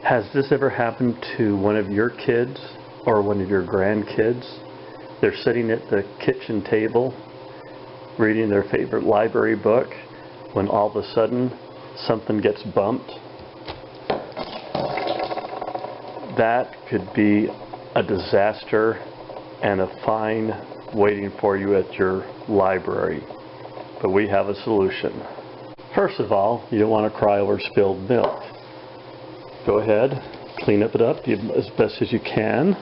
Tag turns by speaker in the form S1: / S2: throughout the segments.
S1: Has this ever happened to one of your kids or one of your grandkids? They're sitting at the kitchen table reading their favorite library book when all of a sudden something gets bumped. That could be a disaster and a fine waiting for you at your library. But we have a solution. First of all, you don't want to cry over spilled milk. Go ahead, clean it up as best as you can.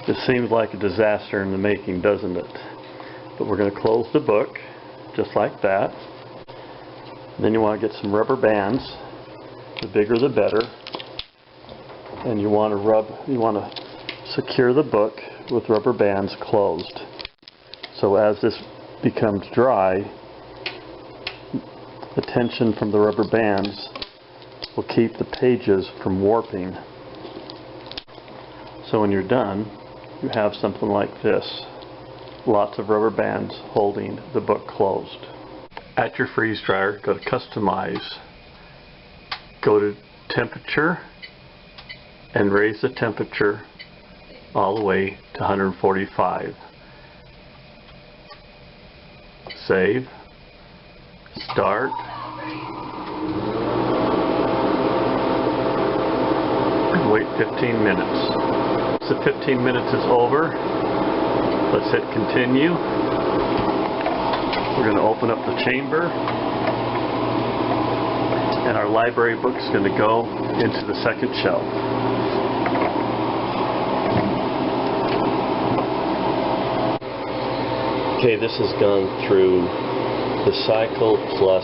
S1: This seems like a disaster in the making, doesn't it? But we're going to close the book, just like that. Then you want to get some rubber bands. The bigger the better. And you want to secure the book with rubber bands closed. So as this becomes dry, the tension from the rubber bands will keep the pages from warping. So when you're done, you have something like this. Lots of rubber bands holding the book closed. At your freeze dryer, go to Customize, go to Temperature, and raise the temperature all the way to 145. Save, start, and wait 15 minutes. So 15 minutes is over. Let's hit continue. We're going to open up the chamber, and our library book is going to go into the second shelf. Okay, this has gone through the cycle plus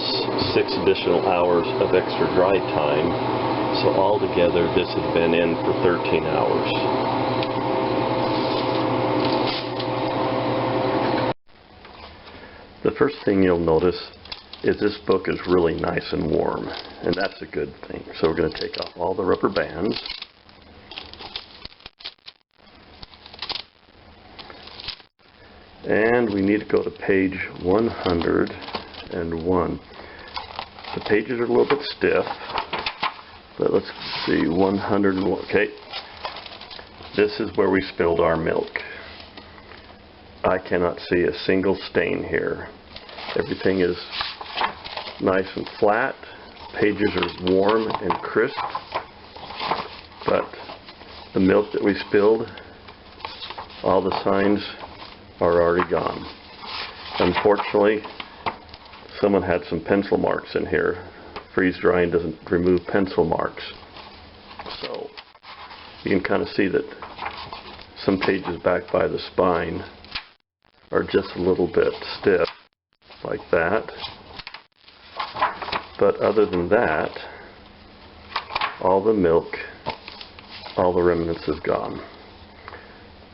S1: 6 additional hours of extra dry time. So altogether, this has been in for 13 hours. The first thing you'll notice is this book is really nice and warm, and that's a good thing. So we're going to take off all the rubber bands. And we need to go to page 101. The pages are a little bit stiff, but let's see, 101. Okay, this is where we spilled our milk. I cannot see a single stain here. Everything is nice and flat. Pages are warm and crisp, but the milk that we spilled, all the signs are already gone. Unfortunately, someone had some pencil marks in here. Freeze drying doesn't remove pencil marks. So you can kind of see that some pages back by the spine are just a little bit stiff, like that. But other than that, all the milk, all the remnants is gone.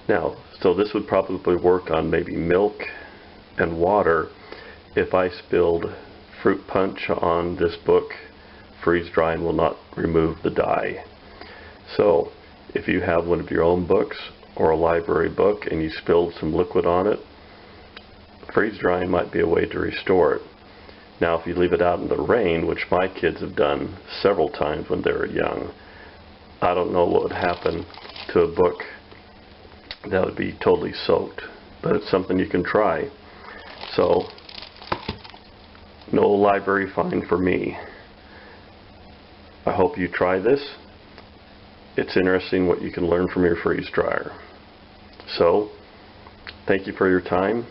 S1: Now, so this would probably work on maybe milk and water. If I spilled fruit punch on this book, freeze drying will not remove the dye. So if you have one of your own books or a library book and you spilled some liquid on it, freeze drying might be a way to restore it. Now if you leave it out in the rain, which my kids have done several times when they were young, I don't know what would happen to a book that would be totally soaked, but it's something you can try. So no library fine for me. I hope you try this. It's interesting what you can learn from your freeze dryer. So thank you for your time,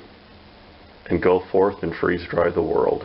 S1: and go forth and freeze dry the world.